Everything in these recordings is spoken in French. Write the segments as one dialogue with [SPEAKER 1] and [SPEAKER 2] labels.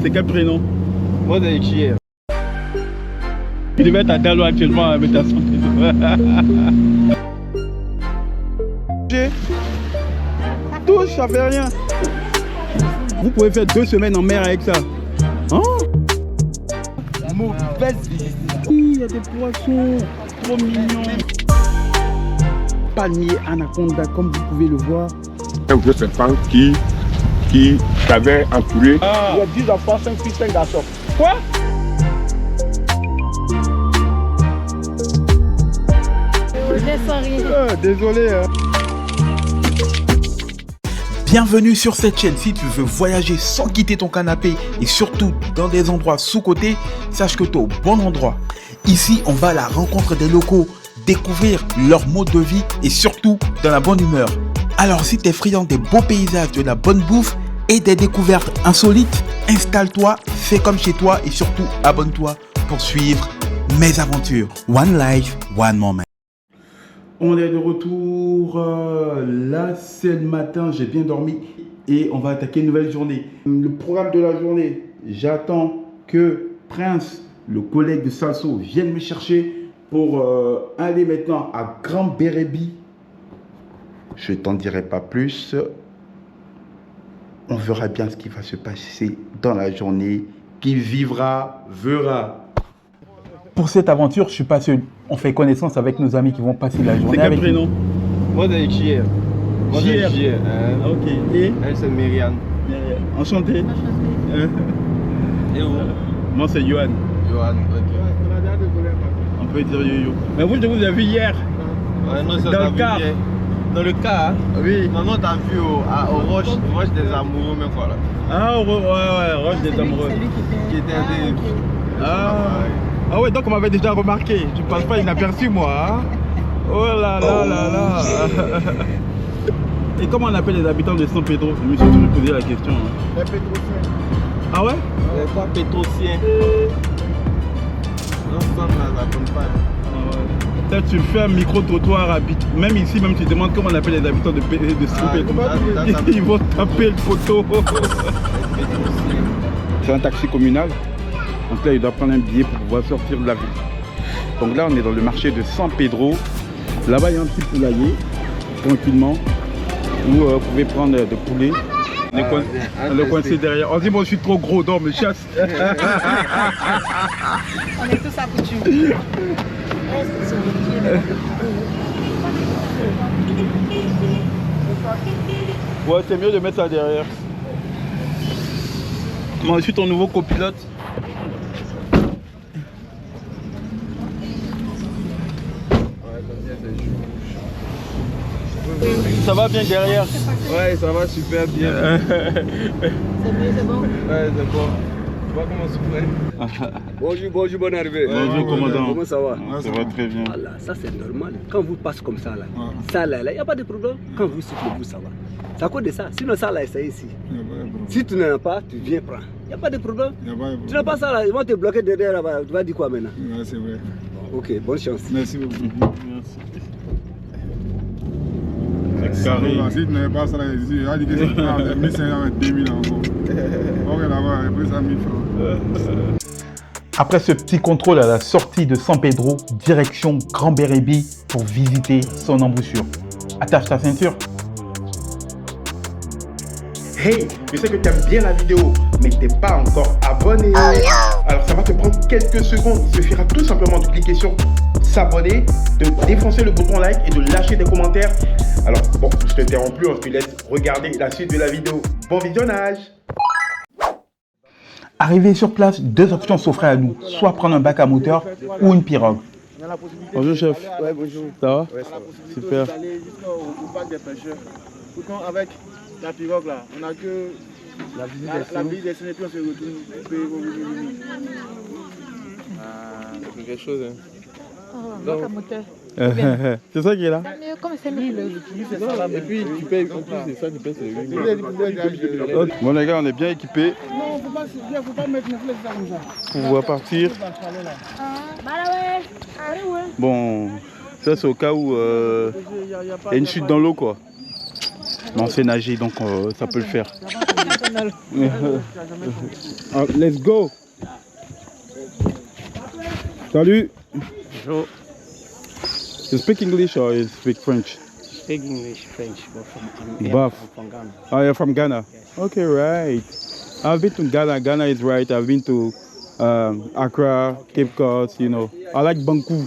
[SPEAKER 1] C'est quel prénom?
[SPEAKER 2] Moi, c'est JR.
[SPEAKER 1] Il devait être à Dalo actuellement, mais t'as son prénom. Touche, ça fait rien. Vous pouvez faire 2 semaines en mer avec ça. Hein?
[SPEAKER 2] Mauvaise visite.
[SPEAKER 1] Il y a des poissons trop mignons. Palmier anaconda, comme vous pouvez le voir.
[SPEAKER 3] Un vieux serpent qui t'avait entouré.
[SPEAKER 1] Ah.
[SPEAKER 2] Il y a 10 enfants, 5 filles, 5 garçons.
[SPEAKER 1] Quoi? Désolé. Hein.
[SPEAKER 4] Bienvenue sur cette chaîne. Si tu veux voyager sans quitter ton canapé et surtout dans des endroits sous-cotés, sache que tu es au bon endroit. Ici, on va à la rencontre des locaux, découvrir leur mode de vie et surtout dans la bonne humeur. Alors si tu es friand des beaux paysages, de la bonne bouffe et des découvertes insolites, installe-toi, fais comme chez toi et surtout abonne-toi pour suivre mes aventures. One life, one moment.
[SPEAKER 1] On est de retour. Là, c'est le matin. J'ai bien dormi et on va attaquer une nouvelle journée. Le programme de la journée, j'attends que Prince, le collègue de Salso, vienne me chercher pour aller maintenant à Grand Bérébi. Je t'en dirai pas plus. On verra bien ce qui va se passer dans la journée. Qui vivra, verra.
[SPEAKER 4] Pour cette aventure, je suis pas seul. On fait connaissance avec nos amis qui vont passer la journée
[SPEAKER 1] C'est quel
[SPEAKER 4] avec
[SPEAKER 1] prénom?
[SPEAKER 2] Moi, c'est JR. Moi, c'est
[SPEAKER 1] JR.
[SPEAKER 2] JR.
[SPEAKER 1] Ok. Et
[SPEAKER 2] Elle, c'est Myriam.
[SPEAKER 1] enchanté.
[SPEAKER 2] Et vous?
[SPEAKER 1] Moi, c'est Johan.
[SPEAKER 2] Johan, ok.
[SPEAKER 1] On peut dire yo-yo. Mais vous, je vous ai vu hier.
[SPEAKER 2] Ouais, non, ça
[SPEAKER 1] Dans
[SPEAKER 2] t'a
[SPEAKER 1] le
[SPEAKER 2] vu
[SPEAKER 1] car.
[SPEAKER 2] hier. Dans le car, hein?
[SPEAKER 1] Oui.
[SPEAKER 2] Non, non, t'as vu au Roche des Amoureux, même voilà.
[SPEAKER 1] Ah, ouais, Roche des Amoureux.
[SPEAKER 2] Qui était un des.
[SPEAKER 1] Ah ouais, donc on m'avait déjà remarqué. Tu passes pas inaperçu, moi. Hein? Oh là là là là. Et comment on appelle les habitants de San Pedro? Je me suis toujours posé la question. Hein.
[SPEAKER 2] Les Pétrociens.
[SPEAKER 1] Ah ouais?
[SPEAKER 2] Les quoi, Pétrociens? Non, ça ne raconte pas.
[SPEAKER 1] Peut-être tu fais un micro-trottoir, même ici, même tu demandes comment on appelle les habitants de San Pedro. Ils vont taper le poteau. C'est un taxi communal. Donc là, il doit prendre un billet pour pouvoir sortir de la ville. Donc là, on est dans le marché de San Pedro. Là-bas, il y a un petit poulailler, tranquillement, où vous pouvez prendre de poulet. On est coincé derrière. On dit, moi, je suis trop gros, donc me chasse.
[SPEAKER 5] On est tous accoutumés.
[SPEAKER 1] Ouais, c'est mieux de mettre ça derrière. Moi, je suis ton nouveau copilote. Ça va bien derrière?
[SPEAKER 2] Ouais, ça va super bien.
[SPEAKER 5] C'est mieux, c'est bon?
[SPEAKER 2] Ouais, c'est bon. Tu vois comment souffler?
[SPEAKER 6] Bonjour, bonne arrivée.
[SPEAKER 1] Bonjour, commandant.
[SPEAKER 6] Comment ça va?
[SPEAKER 1] Ça va très bien.
[SPEAKER 6] Voilà, ça c'est normal. Quand vous passez comme ça, là, ça là, il n'y a pas de problème. Quand vous soufflez, vous, ça va. C'est à cause de ça. Sinon, ça là, c'est ici. Si tu n'en as pas, tu viens prendre. Il n'y a pas de problème. Tu n'as pas ça là, ils vont te bloquer derrière là-bas. Tu vas dire quoi maintenant?
[SPEAKER 3] Ouais, c'est vrai.
[SPEAKER 6] Ok, bonne chance.
[SPEAKER 3] Merci beaucoup.
[SPEAKER 1] Carré.
[SPEAKER 3] Si tu n'avais pas ça là, il a dit que c'était 1500 avec 2000 encore. Ok, là-bas, après ça, 1000 francs.
[SPEAKER 4] Après ce petit contrôle à la sortie de San Pedro, direction Grand Bérébi pour visiter son embouchure. Attache ta ceinture. Hey, je sais que tu aimes bien la vidéo, mais tu n'es pas encore abonné. Alors ça va te prendre quelques secondes. Il suffira tout simplement de cliquer sur s'abonner, de défoncer le bouton like et de lâcher des commentaires. Alors bon, je t'interromps plus, on te laisse regarder la suite de la vidéo. Bon visionnage. Arrivé sur place, 2 options s'offraient à nous. Soit prendre un bac à moteur ou une pirogue.
[SPEAKER 1] Bonjour chef.
[SPEAKER 2] Ouais, bonjour.
[SPEAKER 1] Ça va?
[SPEAKER 2] Ouais, ça va.
[SPEAKER 1] Super.
[SPEAKER 2] Vous allez jusqu'au parc des pêcheurs. Pourtant, avec la pirogue là, on a que la visite des scènes et puis on se retourne pour payer vos limites. Ah, c'est quelque chose. Hein.
[SPEAKER 5] Bac à moteur.
[SPEAKER 1] C'est ça qui est là?
[SPEAKER 5] Comme c'est mieux.
[SPEAKER 2] Et puis tu payes en plus de ça, tu payes c'est
[SPEAKER 1] Bon les gars, on est bien équipés
[SPEAKER 2] non, faut pas mettre une flèche comme ça.
[SPEAKER 1] pour pouvoir partir. Bon, ça c'est au cas où il y a une chute dans l'eau quoi. Mais on sait nager donc ça peut le faire. Let's go. Salut.
[SPEAKER 7] Bonjour.
[SPEAKER 1] You speak English or you speak French?
[SPEAKER 7] Speak English, French, but
[SPEAKER 1] Both.
[SPEAKER 7] from Ghana.
[SPEAKER 1] Oh, you're from Ghana? Okay, right. I've been to Ghana. Ghana is right. I've been to Accra, Cape Coast, you know. I like Banku.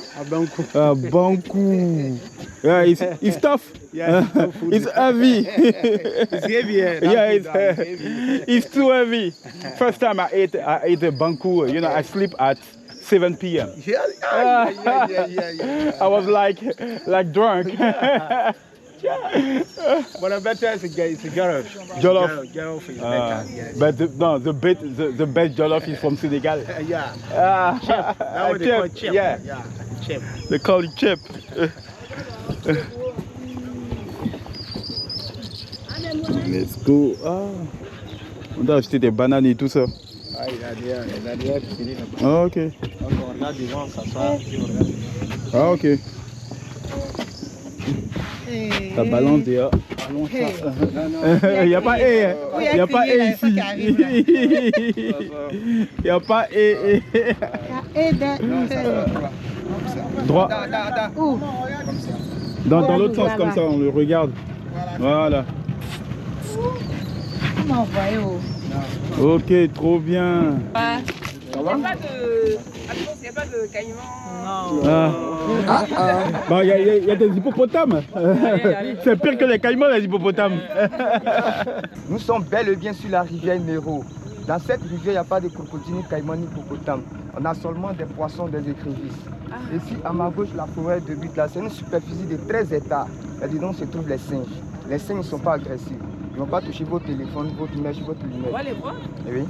[SPEAKER 1] Banku. Yeah, it's tough.
[SPEAKER 7] Yeah,
[SPEAKER 1] it's heavy.
[SPEAKER 7] It's heavy.
[SPEAKER 1] Yeah, it's too heavy. First time I ate a Banku, you know, I sleep at 7 p.m.
[SPEAKER 7] Yeah.
[SPEAKER 1] I was like drunk.
[SPEAKER 7] But I bet it's a jollof.
[SPEAKER 1] Jollof.
[SPEAKER 7] Jollof is better. Yes.
[SPEAKER 1] But the best jollof is from Senegal.
[SPEAKER 7] Yeah.
[SPEAKER 1] Chip.
[SPEAKER 7] That what they call chip.
[SPEAKER 1] Yeah.
[SPEAKER 7] Chip.
[SPEAKER 1] They call it chip. Let's go. On doit acheter des bananes et tout ça.
[SPEAKER 7] Ah, il a déjà fini là-bas.
[SPEAKER 1] Ah, ok.
[SPEAKER 7] Donc on regarde devant, ça soit.
[SPEAKER 1] Ah, ok. Ça balance déjà. Il n'y a pas E. Il n'y a pas E ici. Il n'y a pas E. Droit. Dans l'autre sens, comme ça, on le regarde. Voilà. Ok, trop bien.
[SPEAKER 8] Il n'y a pas de caïman.
[SPEAKER 1] Bah, il y a des hippopotames. C'est pire que les caïmans, les hippopotames.
[SPEAKER 9] Nous sommes bel et bien sur la rivière Méro. Dans cette rivière, il n'y a pas de crocodiles, ni caïmans, ni hippopotames. On a seulement des poissons, des écrevisses. Ici, à ma gauche, la forêt de Butte, là, c'est une superficie de 13 hectares. Là-dedans se trouvent les singes. Les singes ne sont pas agressifs. Ils ne vont pas toucher votre téléphone, votre mèche, votre lunette.
[SPEAKER 8] On va les voir.
[SPEAKER 9] Eh oui.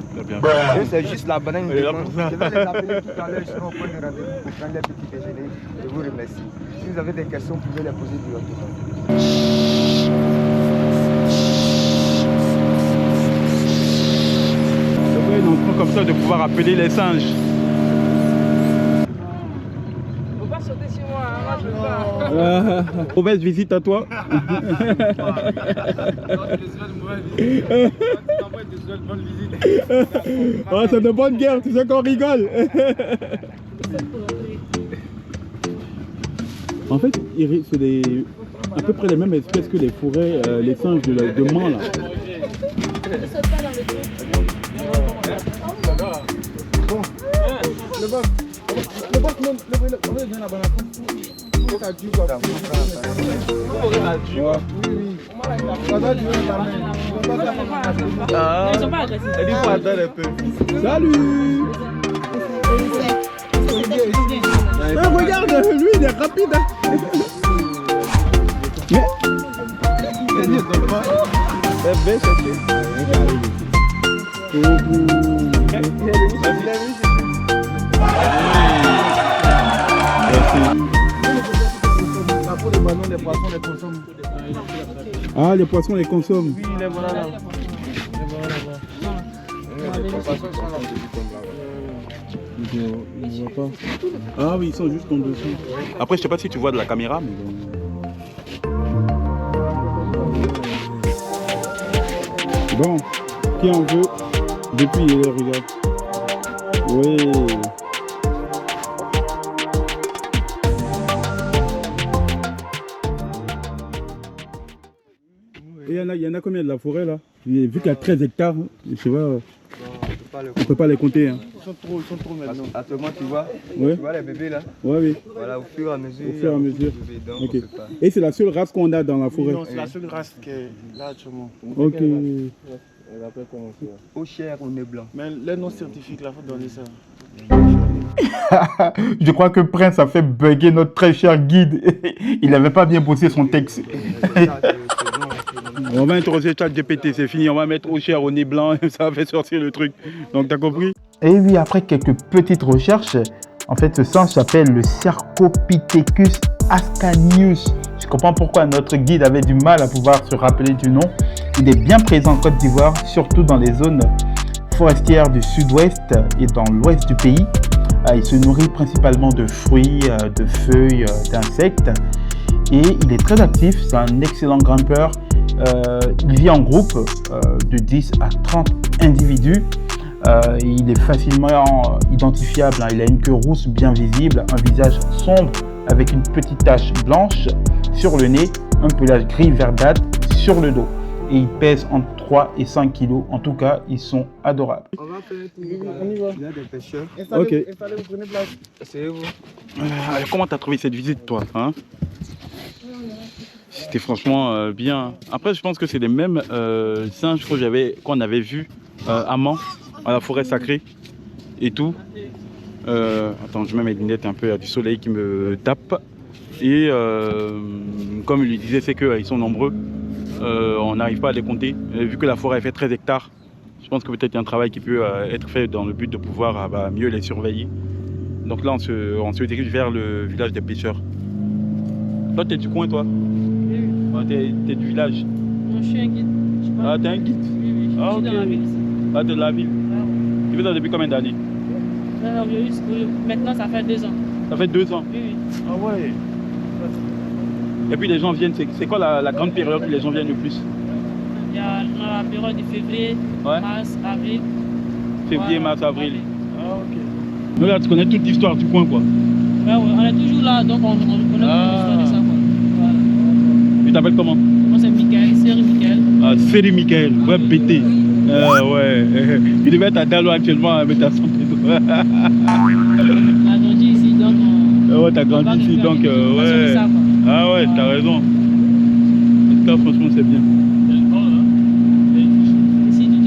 [SPEAKER 9] C'est juste la banane. Je vais les appeler tout à l'heure. Ils seront au point de rendez-vous pour prendre les petits déjeuners. Je vous remercie. Si vous avez des questions, vous pouvez les poser directement.
[SPEAKER 1] C'est vrai, on prend comme ça de pouvoir appeler les singes.
[SPEAKER 8] Faut pas sauter sur moi, hein. Moi je veux pas.
[SPEAKER 1] Mauvaise visite à toi. Oh, c'est de bonne guerre, tu sais qu'on rigole. En fait, c'est à peu près les mêmes espèces que les forêts, les singes de Mans là.
[SPEAKER 8] Ils sont pas agressifs.
[SPEAKER 1] Elle dit faut attendre un peu. Salut. Regarde, lui il est rapide.
[SPEAKER 2] Les poissons les consomment.
[SPEAKER 1] Ah, les poissons les consomment.
[SPEAKER 2] Oui, les voilà là. Les poissons sont là.
[SPEAKER 1] Je vois pas. Ah oui, ils sont juste en dessous. Après, je sais pas si tu vois de la caméra, mais... Bon, qui en veut? Depuis hier, regarde. Oui. Et il y en a combien de la forêt là? Vu qu'il y a 13 hectares, je sais pas, on peut pas les compter. Hein.
[SPEAKER 2] Ils sont trop maintenant.
[SPEAKER 9] Actuellement, tu vois,
[SPEAKER 1] Ouais.
[SPEAKER 9] tu vois les bébés là.
[SPEAKER 1] Ouais, oui.
[SPEAKER 9] Voilà, au fur et à mesure.
[SPEAKER 1] Au fur et à mesure.
[SPEAKER 9] Bébés, donc
[SPEAKER 1] Ok.
[SPEAKER 9] on peut pas.
[SPEAKER 1] Et c'est la seule race qu'on a dans la forêt.
[SPEAKER 2] Non, c'est la seule race qui est là actuellement.
[SPEAKER 1] Ok.
[SPEAKER 9] Au chair, on est blanc.
[SPEAKER 2] Mais les noms scientifiques, là, il faut donner ça.
[SPEAKER 1] Je crois que Prince a fait bugger notre très cher guide. Il n'avait pas bien bossé son texte. On va interroger ChatGPT, c'est fini. On va mettre au chair au nez blanc, ça va faire sortir le truc. Donc, t'as compris?
[SPEAKER 4] Et oui, après quelques petites recherches, en fait, ce singe s'appelle le Cercopithecus ascanius. Je comprends pourquoi notre guide avait du mal à pouvoir se rappeler du nom. Il est bien présent en Côte d'Ivoire, surtout dans les zones forestières du sud-ouest et dans l'ouest du pays. Il se nourrit principalement de fruits, de feuilles, d'insectes. Et il est très actif, c'est un excellent grimpeur Il vit en groupe de 10 à 30 individus. Il est facilement identifiable, hein. Il a une queue rousse bien visible, un visage sombre avec une petite tache blanche sur le nez, un pelage gris verdâtre sur le dos. Et il pèse entre 3 et 5 kilos. En tout cas, ils sont adorables.
[SPEAKER 2] On va faire un tour. On y va. Il y a des pêcheurs.
[SPEAKER 1] Ok.
[SPEAKER 2] Installez-vous, prenez place. Asseyez-vous.
[SPEAKER 1] Comment t'as trouvé cette visite, toi, hein? C'était franchement bien. Après, je pense que c'est les mêmes singes qu'on avait vus à Mans, à la forêt sacrée et tout. Attends, je mets mes lunettes un peu, il y a du soleil qui me tape. Et comme il le disait, c'est qu'ils sont nombreux. On n'arrive pas à les compter. Vu que la forêt fait 13 hectares, je pense que peut-être il y a un travail qui peut être fait dans le but de pouvoir mieux les surveiller. Donc là, on se dirige vers le village des pêcheurs. Toi, t'es du coin, toi? Oui. T'es du village?
[SPEAKER 8] Non, je suis un guide.
[SPEAKER 1] Ah, t'es un guide?
[SPEAKER 8] Oui, oui.
[SPEAKER 1] Ah,
[SPEAKER 8] Je suis
[SPEAKER 1] ok.
[SPEAKER 8] dans la ville.
[SPEAKER 1] Ah, t'es de la ville? Tu fais ça depuis combien d'années?
[SPEAKER 8] Maintenant, ça fait 2 ans.
[SPEAKER 1] Ça fait 2 ans?
[SPEAKER 8] Oui, oui.
[SPEAKER 1] Ah ouais. Et puis les gens viennent, c'est quoi la grande période où les gens viennent le plus?
[SPEAKER 8] Il y a la période de février,
[SPEAKER 1] Ouais.
[SPEAKER 8] mars, avril.
[SPEAKER 1] Février,
[SPEAKER 8] Voilà.
[SPEAKER 1] mars, avril. Ah ok. Donc là, tu connais toute l'histoire du coin, quoi.
[SPEAKER 8] Ouais, ouais, on est toujours là, donc on connaît toute l'histoire de ça, quoi. Voilà.
[SPEAKER 1] Tu t'appelles comment?
[SPEAKER 8] Moi, c'est Michael, Série Michael.
[SPEAKER 1] Ah, Série Michael, ouais, BT. Ah ouais. Il devait être à Dalo actuellement, mais t'as son
[SPEAKER 8] On a grandi ici, donc on...
[SPEAKER 1] ouais, t'as grandi ici, donc ouais.
[SPEAKER 8] Ça,
[SPEAKER 1] ah ouais, t'as raison. En tout cas, franchement, c'est bien.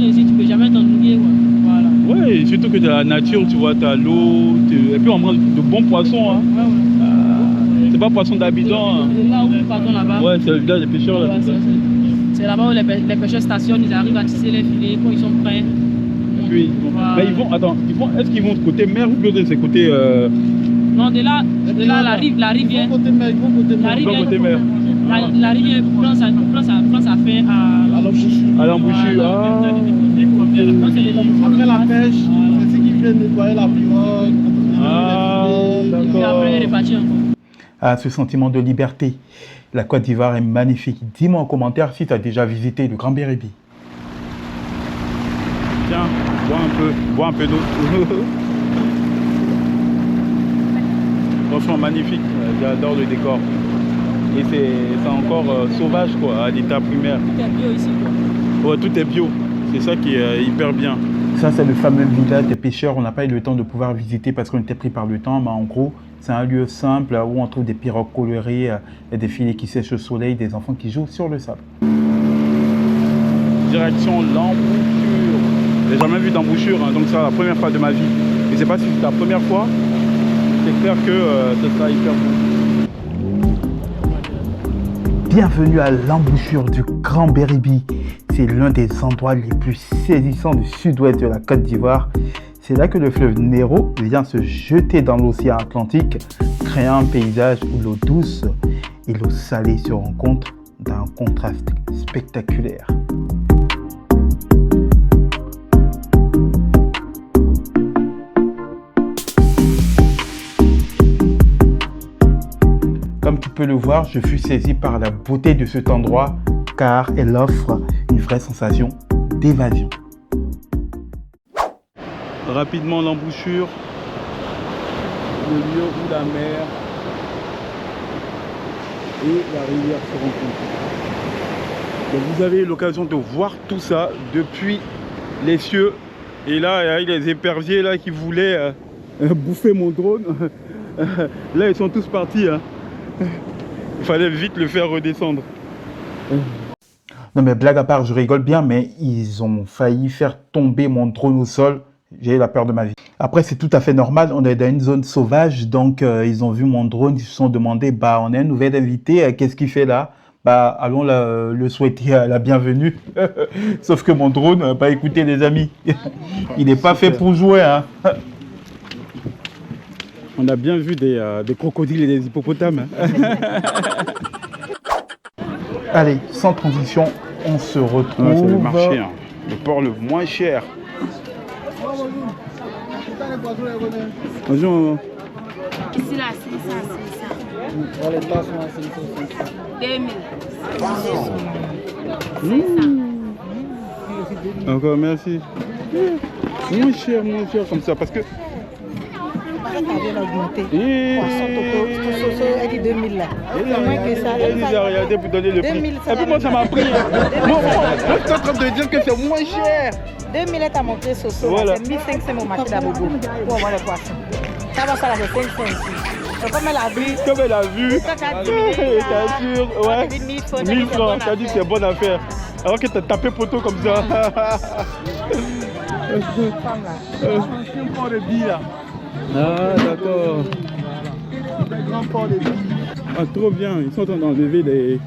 [SPEAKER 8] Ici, tu peux jamais t'ennuyer, quoi. Voilà.
[SPEAKER 1] Ouais, surtout que t'as la nature, tu vois, t'as l'eau, et puis on mange de bons poissons, hein.
[SPEAKER 8] Ouais, ouais.
[SPEAKER 1] C'est pas poisson d'habitant. Hein.
[SPEAKER 8] C'est là où nous partons là-bas.
[SPEAKER 1] Ouais, c'est le village des pêcheurs là.
[SPEAKER 8] Ouais, c'est là-bas où les pêcheurs stationnent, ils arrivent à tisser les filets quand ils sont prêts.
[SPEAKER 1] Et puis,
[SPEAKER 8] Voilà.
[SPEAKER 1] mais est-ce qu'ils vont côté mer ou plutôt c'est côté
[SPEAKER 8] Non, de là la rivière.
[SPEAKER 2] Côté mer, ils vont côté mer.
[SPEAKER 8] La rivière,
[SPEAKER 1] côté mer.
[SPEAKER 8] la rivière prend sa fin à l'embouchure.
[SPEAKER 1] À l'embouchure.
[SPEAKER 2] Après la pêche, c'est ce qui vient nettoyer la pirogue.
[SPEAKER 1] Ah,
[SPEAKER 8] Et puis
[SPEAKER 1] d'accord.
[SPEAKER 8] après, il repartit encore.
[SPEAKER 4] À ce sentiment de liberté. La Côte d'Ivoire est magnifique. Dis-moi en commentaire si tu as déjà visité le Grand Bérébi.
[SPEAKER 1] Tiens, bois un peu d'eau. Franchement magnifique, j'adore le décor. Et c'est encore sauvage quoi, à l'état primaire.
[SPEAKER 8] Tout est bio ici, quoi.
[SPEAKER 1] Ouais, tout est bio, c'est ça qui est hyper bien.
[SPEAKER 4] Ça, c'est le fameux village des pêcheurs. On n'a pas eu le temps de pouvoir visiter parce qu'on était pris par le temps. Mais en gros, c'est un lieu simple où on trouve des pirogues colorées, et des filets qui sèchent au soleil, des enfants qui jouent sur le sable.
[SPEAKER 1] Direction l'embouchure. J'ai jamais vu d'embouchure, hein, donc c'est la première fois de ma vie. Je ne sais pas si c'est la première fois. J'espère que ce sera hyper bon.
[SPEAKER 4] Bienvenue à l'embouchure du Grand Bérébi. C'est l'un des endroits les plus saisissants du sud-ouest de la Côte d'Ivoire. C'est là que le fleuve Nero vient se jeter dans l'océan Atlantique, créant un paysage où l'eau douce et l'eau salée se rencontrent dans un contraste spectaculaire. Comme tu peux le voir, je fus saisi par la beauté de cet endroit car elle offre une vraie sensation d'évasion.
[SPEAKER 1] Rapidement l'embouchure, le lieu où la mer et la rivière se rencontrent. Donc vous avez l'occasion de voir tout ça depuis les cieux. Et là, il y a les éperviers là qui voulaient bouffer mon drone. Là, ils sont tous partis. Hein. Il fallait vite le faire redescendre.
[SPEAKER 4] Non mais blague à part, je rigole bien, mais ils ont failli faire tomber mon drone au sol. J'ai eu la peur de ma vie. Après, c'est tout à fait normal. On est dans une zone sauvage, donc ils ont vu mon drone, ils se sont demandé, on a un nouvel invité, qu'est-ce qu'il fait là? Allons le souhaiter la bienvenue. Sauf que mon drone, écoutez les amis, il n'est pas fait pour jouer. Hein.
[SPEAKER 1] On a bien vu des crocodiles et des hippopotames. Hein.
[SPEAKER 4] Allez, sans transition, on se retrouve.
[SPEAKER 1] Ouais, c'est le marché, hein. Le port le moins cher. Bonjour.
[SPEAKER 8] Ici, là, 500, 500.
[SPEAKER 7] Pour les tasses, moi, 500.
[SPEAKER 8] 2000.
[SPEAKER 1] Encore merci. Moins cher comme ça parce que.
[SPEAKER 5] Ça vient d'augmenter.
[SPEAKER 1] Et...
[SPEAKER 5] Elle dit 2000 là. Moins que ça.
[SPEAKER 1] Elle dit regardez pour donner le prix.
[SPEAKER 5] 2000, ça
[SPEAKER 1] Et puis moi ça m'a pris. Moi je suis en train de dire que c'est moins cher.
[SPEAKER 5] 2000 elle t'a montré Soso.
[SPEAKER 1] Voilà.
[SPEAKER 5] C'est 1500 mon marché d'Abobo pour avoir les poissons. Ça va, ça là, c'est 500 ici. Donc, comme elle a vu.
[SPEAKER 1] Comme elle a vu. T'as sûr, ouais. 1000 francs. T'as dit c'est bonne affaire. Alors que t'as tapé poteau comme ça.
[SPEAKER 2] C'est un port de billes là.
[SPEAKER 1] Ah d'accord.
[SPEAKER 2] Un grand port de billes.
[SPEAKER 1] Ah trop bien. Ils sont en train d'enlever les.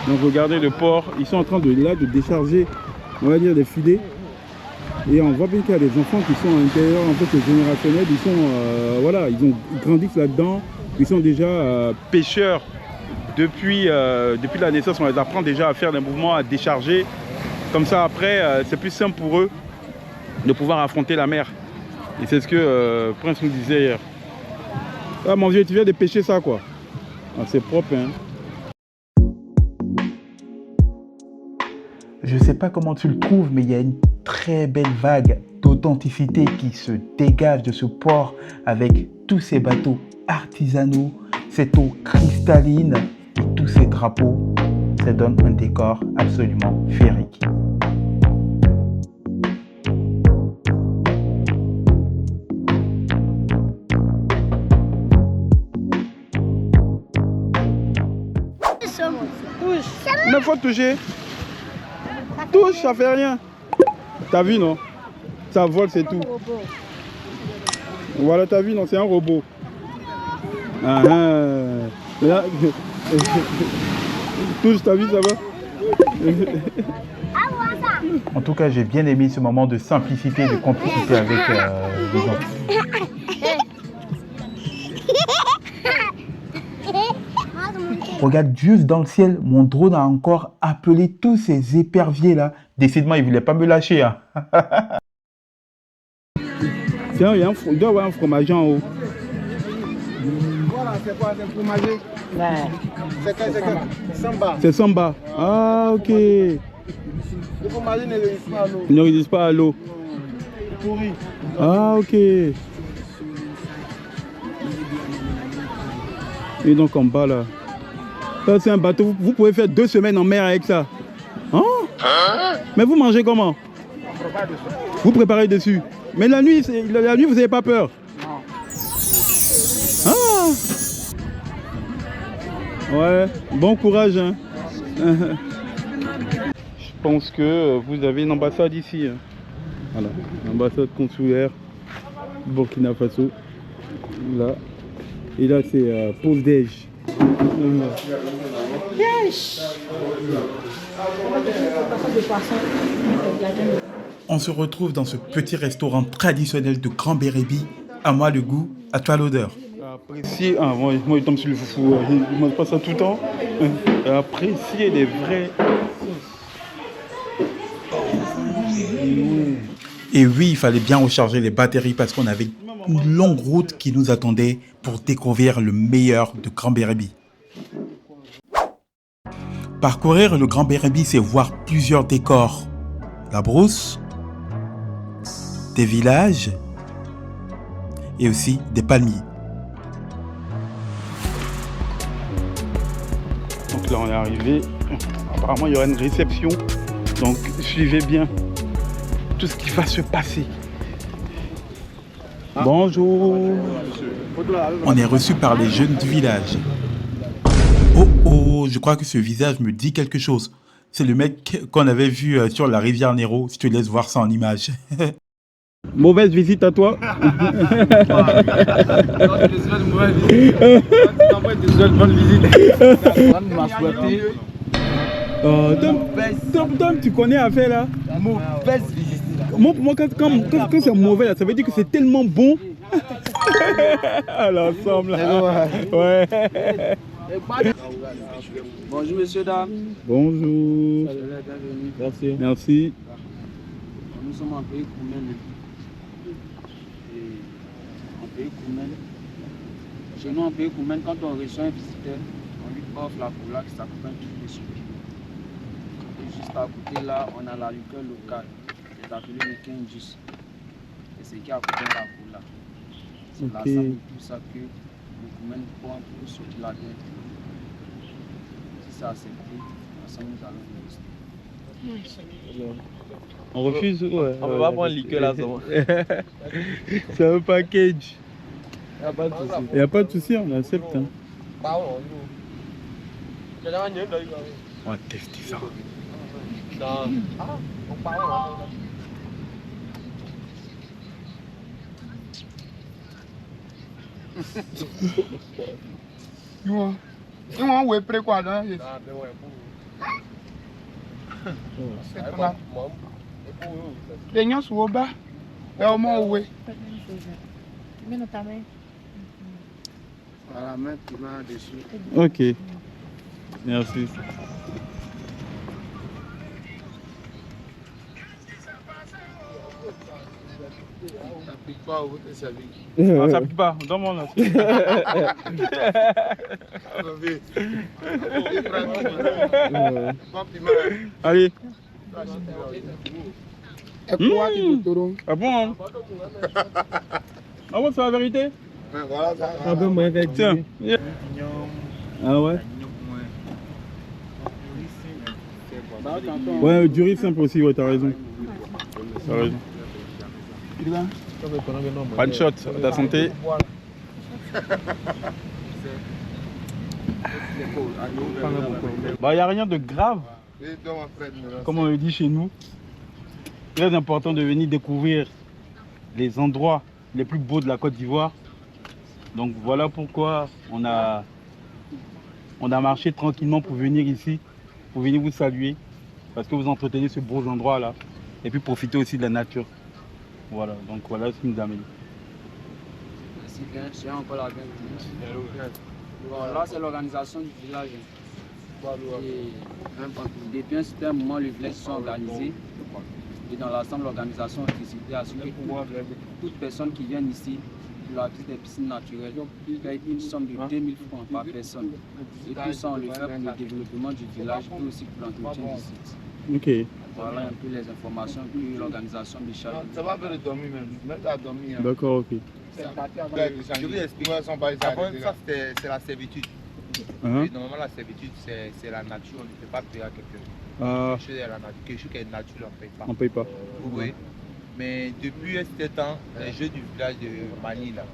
[SPEAKER 1] Donc regardez le port. Ils sont en train de décharger, on va dire, des filets. Et on voit bien qu'il y a des enfants qui sont à l'intérieur, en fait c'est générationnel, ils sont, voilà, ils grandissent là-dedans, ils sont déjà pêcheurs depuis la naissance, on les apprend déjà à faire des mouvements, à décharger, comme ça après c'est plus simple pour eux de pouvoir affronter la mer. Et c'est ce que Prince nous disait hier. Ah mon vieux, tu viens de pêcher ça quoi. Ah, c'est propre hein.
[SPEAKER 4] Je sais pas comment tu le trouves, mais il y a une très belle vague d'authenticité qui se dégage de ce port avec tous ces bateaux artisanaux, cette eau cristalline et tous ces drapeaux. Ça donne un décor absolument féerique.
[SPEAKER 1] Mais faut toucher. Touche, ça fait rien. T'as vu non? Ça vole, c'est tout. Voilà, t'as vu non? C'est un robot. Ah, ah. Là, touche, t'as vu, ça va?
[SPEAKER 4] En tout cas, j'ai bien aimé ce moment de simplicité et de complicité avec les enfants. Regarde juste dans le ciel, mon drone a encore appelé tous ces éperviers là. Décidément, il voulait pas me lâcher. Hein.
[SPEAKER 1] Tiens, il doit y avoir un fromage en haut.
[SPEAKER 2] Voilà, c'est quoi? C'est fromager? C'est samba.
[SPEAKER 1] C'est samba. Ah, ok.
[SPEAKER 2] Le fromager ne résiste pas à l'eau.
[SPEAKER 1] Il ne résiste pas à l'eau.
[SPEAKER 2] Pourri.
[SPEAKER 1] Ah, ok. Et donc en bas là. Ça c'est un bateau, vous pouvez faire 2 semaines en mer avec ça. Hein? Mais vous mangez comment? Vous préparez dessus. Mais la nuit vous n'avez pas peur?
[SPEAKER 2] Non.
[SPEAKER 1] Ah! Ouais, bon courage. Hein. Je pense que vous avez une ambassade ici. Hein. Voilà, l'ambassade consulaire Burkina Faso. Là. Et là c'est pause déj.
[SPEAKER 4] On se retrouve dans ce petit restaurant traditionnel de Grand Bérébi. À moi le goût, à toi l'odeur.
[SPEAKER 1] Apprécier, moi je tombe sur le foufou, je mange pas ça tout le temps. Apprécier les vrais.
[SPEAKER 4] Et oui, il fallait bien recharger les batteries parce qu'on avait une longue route qui nous attendait pour découvrir le meilleur de Grand Bérébi. Parcourir le Grand Bérébi, c'est voir plusieurs décors. La brousse, des villages et aussi des palmiers.
[SPEAKER 1] Donc là on est arrivé. Apparemment il y aura une réception. Donc suivez bien tout ce qui va se passer. Bonjour.
[SPEAKER 4] On est reçu par les jeunes du village. Oh oh, je crois que ce visage me dit quelque chose. C'est le mec qu'on avait vu sur la rivière Nero. Je te laisse voir ça en image.
[SPEAKER 1] Mauvaise visite à toi. Tom, tu connais à faire là?
[SPEAKER 9] Mauvaise visite.
[SPEAKER 1] Moi, quand c'est mauvais, là, ça veut dire que c'est tellement bon. À l'ensemble là. Ouais.
[SPEAKER 7] Bonjour messieurs, dames.
[SPEAKER 1] Bonjour.
[SPEAKER 7] Merci.
[SPEAKER 1] Merci.
[SPEAKER 7] Nous sommes en pays commun. en pays Koumen. Chez nous, en pays Koumen, quand on reçoit un visiteur, on lui offre la cola qui s'accompagne de ce kilo. Et juste à côté là, on a la liqueur locale, qui est appelée le Kenjus. Et c'est qui accompagne la cola. C'est la salle de tout ça que le Koumen prend pour sortir la tête. Si c'est accepté, ensemble nous allons le
[SPEAKER 10] On refuse?
[SPEAKER 11] Ouais, on peut pas prendre liqueur là,
[SPEAKER 10] c'est un package.
[SPEAKER 11] Il n'y a pas de souci.
[SPEAKER 10] On accepte. Hein. On va tester ça.
[SPEAKER 3] Ils vont prêt quoi là? Les gens sont au bas. Et au moins où est?
[SPEAKER 2] La main qui va dessus.
[SPEAKER 10] Ok. Merci.
[SPEAKER 2] Ça pique pas au service.
[SPEAKER 10] Non, ça pique pas. Donne-moi là. Allez. Ah bon hein? Ah ouais, c'est la vérité?
[SPEAKER 11] Un peu moins avec.
[SPEAKER 10] Tiens. Ah ouais? Ouais, du riz simple aussi, ouais, t'as raison. T'as raison. One shot, ta santé. Bah, y a rien de grave. Comme on le dit chez nous. Très important de venir découvrir les endroits les plus beaux de la Côte d'Ivoire. Donc voilà pourquoi on a marché tranquillement pour venir ici, pour venir vous saluer, parce que vous entretenez ce beau endroit là, et puis profiter aussi de la nature. Voilà, donc voilà ce qui nous amène.
[SPEAKER 7] Merci bien, je suis encore la bienvenue. Bon, là c'est l'organisation du village. Et depuis un certain moment, le village sont organisés. Et dans l'ensemble, l'organisation est décidée à ce que toute personne qui vient ici, pour la visite des piscines naturelles, paye une somme de 2000 francs par personne. Et tout ça, on le fait pour le développement du village et aussi pour l'entretien du site.
[SPEAKER 10] Ok.
[SPEAKER 7] Voilà un peu les informations que l'organisation de Charles.
[SPEAKER 2] Ça va faire dormir même, mettre à dormir.
[SPEAKER 10] D'accord, ok.
[SPEAKER 2] Je vous explique. Avant ça, c'est la servitude. Et normalement, la servitude, c'est la nature. On ne peut pas payer à quelqu'un. Quelque chose qui est nature, on ne paye pas.
[SPEAKER 10] On ne paye pas.
[SPEAKER 2] Oui. Mais depuis un certain temps, les jeux du village de Mani, là,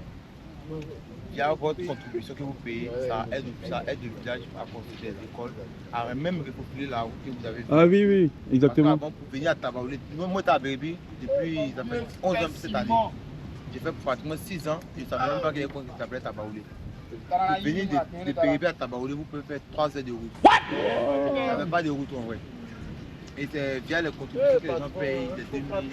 [SPEAKER 2] il y a votre contribution que vous payez, ça aide le village à construire des écoles, à même repopuler la route que vous avez fait.
[SPEAKER 10] Ah oui, oui, exactement.
[SPEAKER 2] Avant, pour venir à Tabaoulé, moi, je suis à Bérébi depuis 11 ans cette année. J'ai fait pratiquement 6 ans, je ne savais même pas qu'il y avait un point qui s'appelait Tabaoulé. Pour venir de Bérébi à Tabaoulé, vous pouvez faire 3 heures de route. Il n'y avait pas de route en vrai. Et c'est via les contributions que les gens payent, les 2000,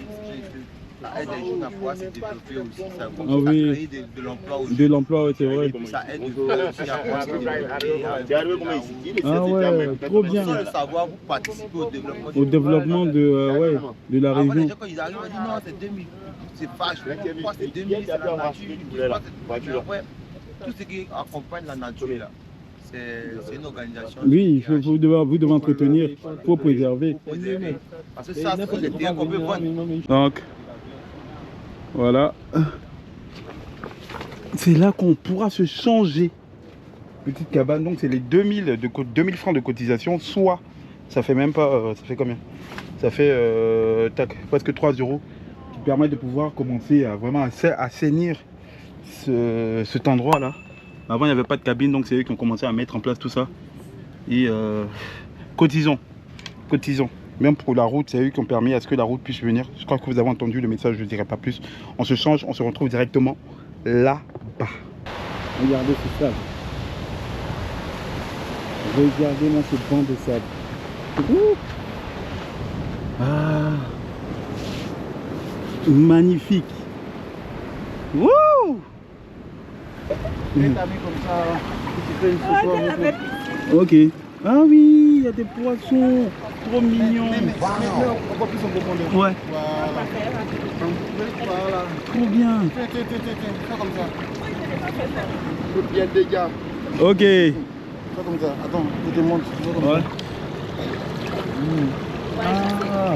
[SPEAKER 2] ça aide les jeunes à pouvoir se développer aussi, ça crée de l'emploi aussi.
[SPEAKER 10] De l'emploi, ouais, c'est vrai.
[SPEAKER 2] Ça aide les jeunes aussi à pouvoir se développer.
[SPEAKER 10] Ah ouais, trop bien.
[SPEAKER 2] Sans le savoir, vous participez au développement.
[SPEAKER 10] Au développement de la région.
[SPEAKER 2] Avant, les gens, quand ils arrivent, ils disent non, c'est 2000, c'est vache, pourquoi c'est 2000, c'est la nature. Tout ce qui accompagne la nature là. C'est une organisation.
[SPEAKER 10] Oui, vous devez entretenir pour préserver.
[SPEAKER 2] Parce que ça, c'est des terrains qu'on peut vendre.
[SPEAKER 10] Donc, voilà. C'est là qu'on pourra se changer. Petite cabane, donc c'est les 2000 francs de cotisation, soit ça fait même pas, ça fait combien? Ça fait presque 3 euros qui permettent de pouvoir commencer à vraiment assainir cet endroit là. Avant il n'y avait pas de cabine, donc c'est eux qui ont commencé à mettre en place tout ça. Et cotisons. Même pour la route, c'est eux qui ont permis à ce que la route puisse venir. Je crois que vous avez entendu le message, je ne dirai pas plus. On se change, on se retrouve directement là-bas. Regardez ce sable. Regardez-moi ce banc de sable. Ouh. Ah. Magnifique. Wouh.
[SPEAKER 2] Comme ça, tu fais une photo.
[SPEAKER 10] Ok. Ah oui, il y a des poissons. Trop mignons.
[SPEAKER 2] Encore plus en profondeur.
[SPEAKER 10] Ouais.
[SPEAKER 2] Voilà.
[SPEAKER 1] Trop bien.
[SPEAKER 3] Tiens, fais comme ça. Faut bien des gars.
[SPEAKER 1] Ok.
[SPEAKER 3] Fais comme ça. Attends, je te montre. Fais comme
[SPEAKER 1] Ouais.
[SPEAKER 3] ça.
[SPEAKER 1] Ah.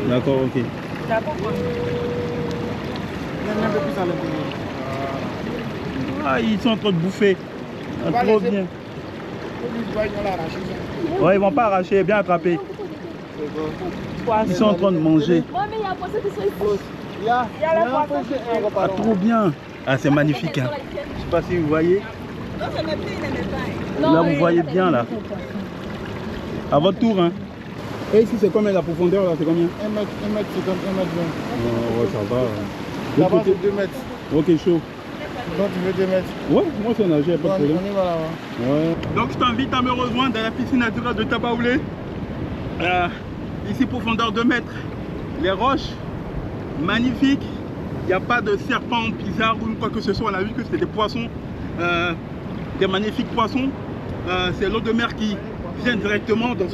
[SPEAKER 1] D'accord, ok.
[SPEAKER 3] Viens un peu plus à l'intérieur.
[SPEAKER 1] Ah, ils sont en train de bouffer. Ah, trop bien. Ouais, ils vont pas arracher, bien attraper. Ils sont en train de manger. Ah, trop bien. Ah, c'est magnifique. Hein. Je sais pas si vous voyez. Là, vous voyez bien là. À votre tour. Hein. Et ici, c'est combien la profondeur là? C'est combien?
[SPEAKER 3] 1 mètre, c'est comme 1 mètre 20.
[SPEAKER 1] Oh, ouais, ça va.
[SPEAKER 3] Là-bas, c'est 2 mètres.
[SPEAKER 1] Ok, chaud.
[SPEAKER 3] Donc, tu veux 2 mètres?
[SPEAKER 1] Ouais, moi c'est nager, pas de problème.
[SPEAKER 3] On y va là-bas.
[SPEAKER 1] Ouais. Donc, je t'invite à me rejoindre dans la piscine naturelle de Tabaoulé. Ici, profondeur 2 mètres. Les roches, magnifiques. Il n'y a pas de serpents bizarres ou quoi que ce soit. On a vu que c'était des poissons, des magnifiques poissons. C'est l'eau de mer qui vient directement dans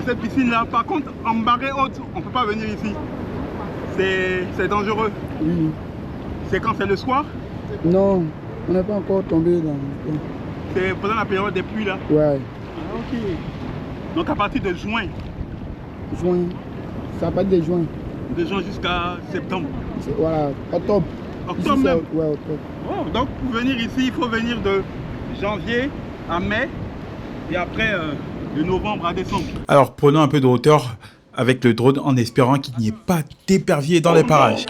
[SPEAKER 1] cette piscine-là. Par contre, en marée haute, on ne peut pas venir ici. C'est dangereux.
[SPEAKER 3] Oui.
[SPEAKER 1] C'est quand c'est le soir?
[SPEAKER 3] Non, on n'est pas encore tombé dans.
[SPEAKER 1] C'est pendant la période des pluies là?
[SPEAKER 3] Ouais.
[SPEAKER 1] Ah, ok. Donc à partir de juin?
[SPEAKER 3] Juin. Ça part de juin.
[SPEAKER 1] De juin jusqu'à septembre?
[SPEAKER 3] Voilà, octobre.
[SPEAKER 1] Octobre
[SPEAKER 3] ici,
[SPEAKER 1] même?
[SPEAKER 3] Ouais, octobre.
[SPEAKER 1] Oh, donc pour venir ici, il faut venir de janvier à mai et après de novembre à décembre.
[SPEAKER 4] Alors prenons un peu de hauteur avec le drone en espérant qu'il n'y ait pas d'épervier dans les parages.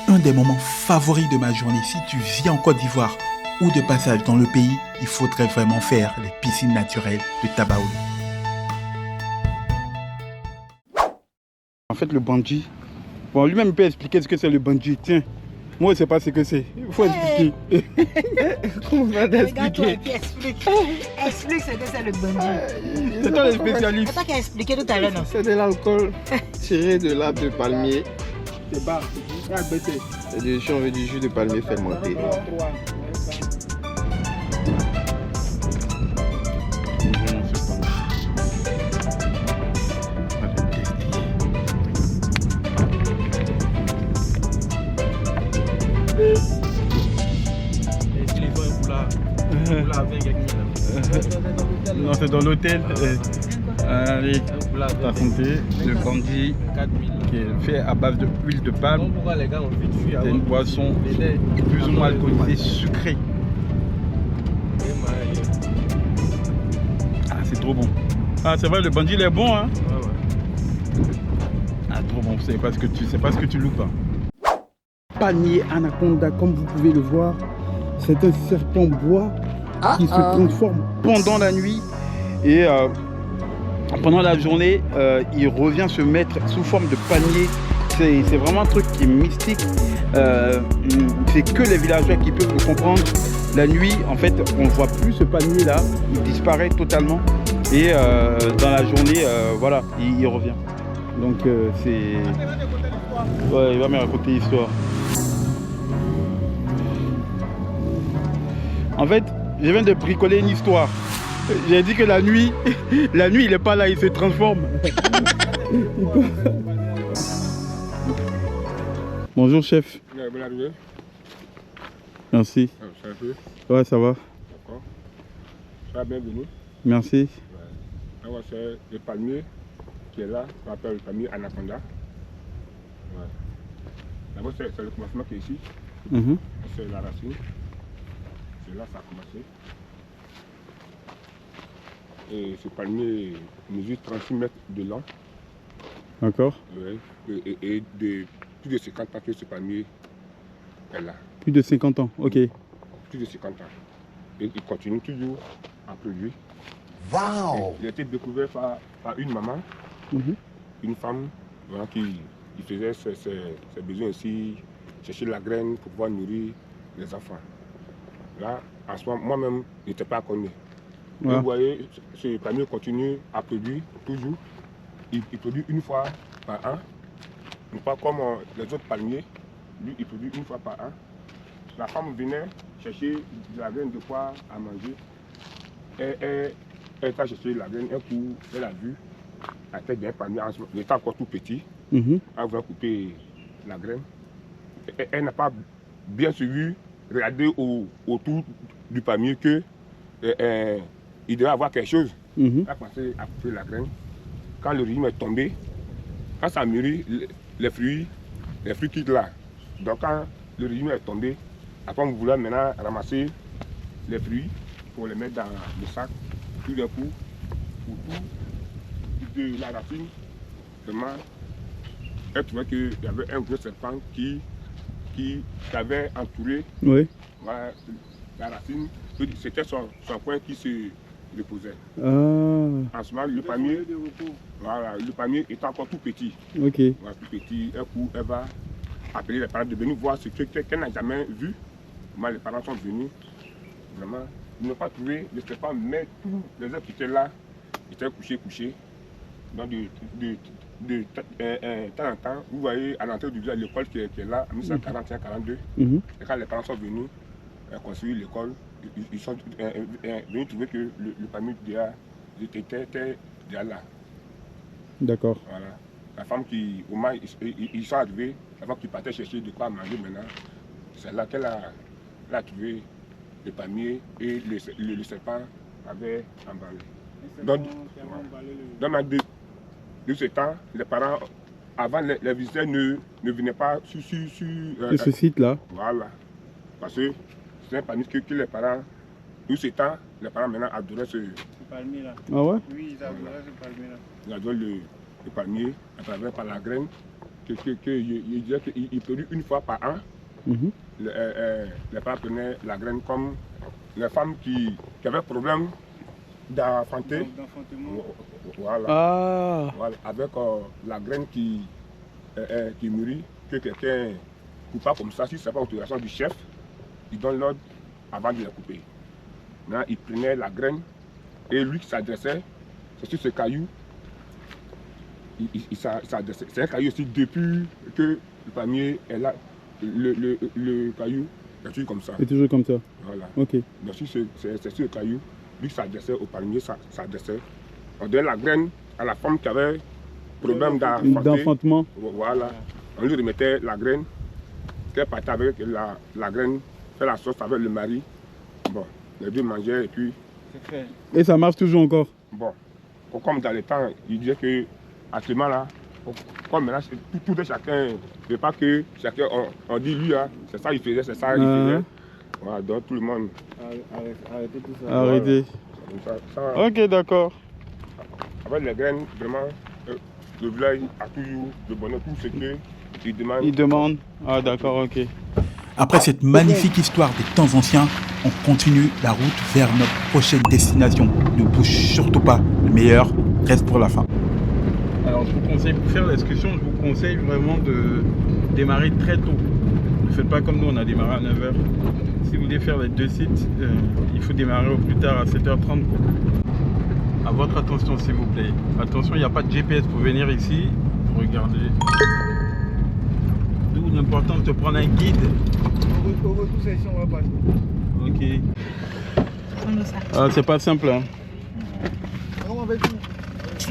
[SPEAKER 4] Un des moments favoris de ma journée, si tu vis en Côte d'Ivoire ou de passage dans le pays, il faudrait vraiment faire les piscines naturelles de Tabaoulé.
[SPEAKER 1] En fait, le bungee, bon, lui-même il peut expliquer ce que c'est le bungee. Tiens, moi je ne sais pas ce que c'est. Il faut expliquer.
[SPEAKER 5] Comment va t'expliquer? Explique ce que c'est le bungee.
[SPEAKER 1] C'est toi le spécialiste.
[SPEAKER 5] C'est toi qui as expliqué tout à l'heure, non?
[SPEAKER 11] C'est de l'alcool tiré de l'arbre de palmier.
[SPEAKER 1] C'est bas.
[SPEAKER 11] C'est du jus de palmier fermenté.
[SPEAKER 1] Non, c'est dans l'hôtel. Allez, ta santé, le brandy qui est fait à base de huile de palme. C'est une boisson plus ou moins alcoolisée, sucrée. Ah, c'est trop bon. Ah, c'est vrai, le brandy il est bon, hein? Ah, trop bon, c'est parce que tu loupes. Hein. Palmier anaconda, comme vous pouvez le voir, c'est un serpent bois qui se transforme pendant la nuit et pendant la journée, il revient se mettre sous forme de palmier. C'est vraiment un truc qui est mystique. C'est que les villageois qui peuvent le comprendre. La nuit, en fait, on ne voit plus ce palmier là, il disparaît totalement. Et dans la journée, voilà, il revient. Donc c'est... Ouais, il va me raconter l'histoire. En fait, je viens de bricoler une histoire. J'ai dit que la nuit, il n'est pas là, il se transforme. Bonjour chef.
[SPEAKER 3] Bonne arrivée.
[SPEAKER 1] Merci.
[SPEAKER 3] Ça va peu?
[SPEAKER 1] Ouais, ça va.
[SPEAKER 3] D'accord. Ça va, bienvenue.
[SPEAKER 1] Merci.
[SPEAKER 3] Là, c'est le palmier qui est là, on appelle le palmier anaconda. Ouais. D'abord, c'est le commencement qui est ici. C'est la racine. C'est là que ça a commencé. Et ce palmier mesure 36 mètres de long.
[SPEAKER 1] D'accord.
[SPEAKER 3] Ouais. Et de plus de 50 ans que ce palmier est là.
[SPEAKER 1] Plus de 50 ans, ok.
[SPEAKER 3] Plus de 50 ans. Et il continue toujours à produire.
[SPEAKER 12] Wow!
[SPEAKER 3] Il a été découvert par une maman, une femme Voilà, il faisait ses besoins ici, chercher la graine pour pouvoir nourrir les enfants. Là, en ce moment, moi-même, je n'étais pas connu. Ouais. Vous voyez, ce palmier continue à produire toujours. Il produit une fois par an. Non pas comme les autres palmiers. Lui, il produit une fois par an. La femme venait chercher de la graine de poire à manger. Elle a cherché la graine. Un coup, elle a vu la tête d'un palmier. Il était encore tout petit. Elle voulait couper la graine. Elle n'a pas bien suivi, regardé autour du palmier que il devait avoir quelque chose. Elle a commencé à couper la graine. Quand le régime est tombé, quand ça mûrit, les fruits quittent là. Donc quand le régime est tombé, après on voulait maintenant ramasser les fruits pour les mettre dans le sac. Tout d'un coup, autour de la racine, vraiment, elle trouvait qu'il y avait un gros serpent qui avait entouré la racine. C'était son coin qui se reposait. En ce moment, le palmier est encore tout petit. Voilà, tout petit. Un coup, elle va appeler les parents de venir voir ce qu'elle n'a jamais vu. Les parents sont venus. Vraiment, ils n'ont pas trouvé le serpent, mais tous les êtres qui étaient là étaient couchés. Donc, de temps en temps, vous voyez à l'entrée du village l'école qui est là, en 1941-42. Et quand les parents sont venus construire l'école, ils sont venus trouver que le palmier était déjà là.
[SPEAKER 10] D'accord.
[SPEAKER 3] Voilà. La femme qui, au moins, ils sont arrivés, la femme qui partait chercher de quoi manger maintenant, c'est là qu'elle a trouvé le palmier et le serpent avait emballé. Donc, de ce temps, les parents, avant les visiteurs ne venaient pas sur
[SPEAKER 10] ce site-là.
[SPEAKER 3] Voilà. Parce que c'est un palmier que les parents, de ce temps, les parents maintenant adoraient ce
[SPEAKER 7] palmier-là.
[SPEAKER 10] Ah ouais?
[SPEAKER 7] Oui, ils adoraient ce palmier-là.
[SPEAKER 3] Ils adoraient le palmier à travers par la graine. Il disait qu'il produit une fois par an. Les parents prenaient la graine comme les femmes qui avaient problème d'enfanter. Voilà. Voilà. Avec la graine qui mûrit, que quelqu'un ne coupe pas comme ça, si ce n'est pas l'autorisation du chef, il donne l'ordre avant de la couper. Maintenant, il prenait la graine et lui qui s'adressait, c'est sur ce caillou, il s'adressait. C'est un caillou aussi depuis que le palmier est là, le caillou est toujours comme ça.
[SPEAKER 10] C'est toujours comme ça.
[SPEAKER 3] Voilà.
[SPEAKER 10] Ok.
[SPEAKER 3] Donc c'est sur le caillou, lui qui s'adressait au palmier, s'adressait. On donnait la graine à la femme qui avait problème
[SPEAKER 10] d'enfantement.
[SPEAKER 3] Voilà. On lui remettait la graine, qu'elle partait avec la graine, fait la sauce avec le mari. Bon, les deux mangeaient et puis...
[SPEAKER 7] C'est fait.
[SPEAKER 10] Et ça marche toujours encore?
[SPEAKER 3] Bon, comme dans les temps, il disait que à ce moment-là, comme maintenant, tout de chacun, c'est pas que chacun, on dit lui, hein, c'est ça il faisait, c'est ça il faisait. Voilà, donc tout le monde...
[SPEAKER 7] Arrêtez tout ça.
[SPEAKER 10] Arrêtez.
[SPEAKER 3] Ça,
[SPEAKER 10] ok, d'accord.
[SPEAKER 3] Avec les graines, vraiment, le village a toujours le bonheur, tout ce qu'il demande.
[SPEAKER 10] Il demande. Ah d'accord, ok.
[SPEAKER 4] Après cette magnifique histoire des temps anciens, on continue la route vers notre prochaine destination. Ne bouge surtout pas, le meilleur reste pour la fin.
[SPEAKER 10] Alors je vous conseille, pour faire l'excursion, je vous conseille vraiment de démarrer très tôt. Ne faites pas comme nous, on a démarré à 9h. Si vous voulez faire les deux sites, il faut démarrer au plus tard à 7h30. À votre attention s'il vous plaît. Attention, il n'y a pas de GPS pour venir ici. Regardez. D'où l'important de prendre un guide.
[SPEAKER 7] Au retour, c'est ici, on va passer.
[SPEAKER 10] Ok. Ah, c'est pas simple. Hein.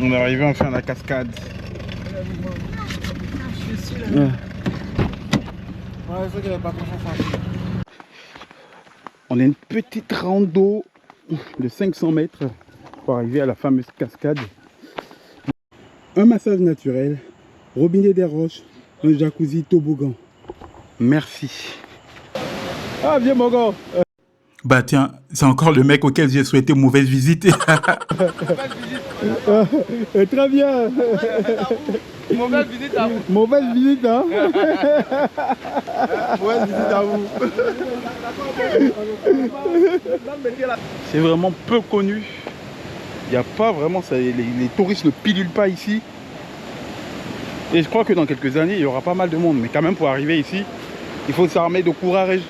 [SPEAKER 10] On est arrivé à faire la cascade. On a une petite rando de 500 mètres pour arriver à la fameuse cascade. Un massage naturel, robinet des roches, un jacuzzi toboggan. Merci. Ah, viens mon gars.
[SPEAKER 4] Bah tiens, c'est encore le mec auquel j'ai souhaité mauvaise visite.
[SPEAKER 10] Très bien.
[SPEAKER 7] Mauvaise visite à vous.
[SPEAKER 10] Mauvaise visite, hein.
[SPEAKER 7] Mauvaise visite à vous.
[SPEAKER 10] C'est vraiment peu connu. Il n'y a pas vraiment, les touristes ne pilulent pas ici.
[SPEAKER 1] Et je crois que dans quelques années, il y aura pas mal de monde. Mais quand même, pour arriver ici, il faut s'armer de courage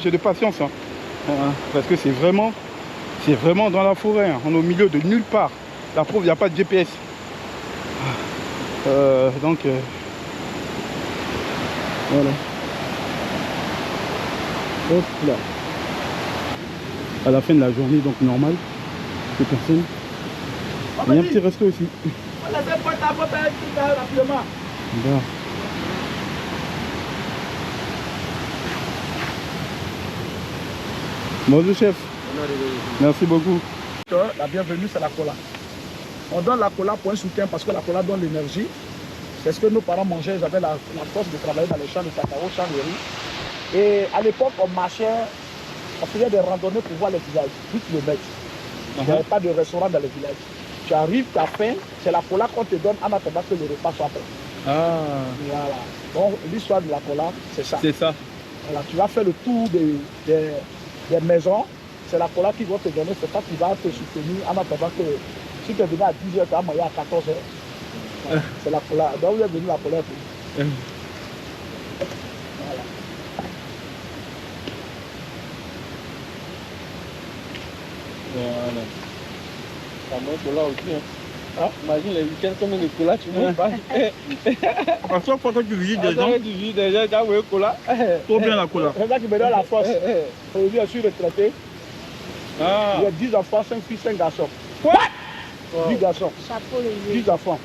[SPEAKER 1] et de patience. Hein. Parce que c'est vraiment dans la forêt. Hein. On est au milieu de nulle part. La preuve, il n'y a pas de GPS. Donc, voilà. Hop là. À la fin de la journée, donc normale, ces personnes. Il y a un petit resto aussi. Bon. Bonjour chef. Merci beaucoup.
[SPEAKER 12] La bienvenue, c'est la cola. On donne la cola pour un soutien parce que la cola donne l'énergie. C'est ce que nos parents mangeaient. Ils avaient la force de travailler dans les champs de cacao, champs de riz. Et à l'époque, on marchait, on faisait des randonnées pour voir les villages, 8 km. Il n'y avait pas de restaurant dans les villages. Tu arrives, tu as faim, c'est la cola qu'on te donne en attendant que le repas soit prêt.
[SPEAKER 1] Ah.
[SPEAKER 12] Voilà. Donc l'histoire de la cola, c'est ça.
[SPEAKER 1] C'est ça.
[SPEAKER 12] Voilà, tu vas faire le tour des maisons. C'est la cola qui va te donner, c'est ça qui va te soutenir en attendant que si tu es venu à 10h, tu vas manger à 14h. Voilà. C'est la cola. Donc vous êtes venu la cola. Voilà.
[SPEAKER 7] Voilà. Ça mange cola aussi. Hein. Ah, imagine les week-ends, combien de cola tu manges pas.
[SPEAKER 1] À chaque fois que tu visites des gens,
[SPEAKER 7] tu visites des gens, tu as envoyé cola.
[SPEAKER 1] trop bien la cola.
[SPEAKER 12] C'est ça qui me donne la force. Aujourd'hui, je suis retraité.
[SPEAKER 1] Ah.
[SPEAKER 12] Il y a 10 enfants, 5 filles, 5 garçons.
[SPEAKER 7] Quoi?
[SPEAKER 12] 10 garçons.
[SPEAKER 5] Chapeau le
[SPEAKER 12] 10 enfants.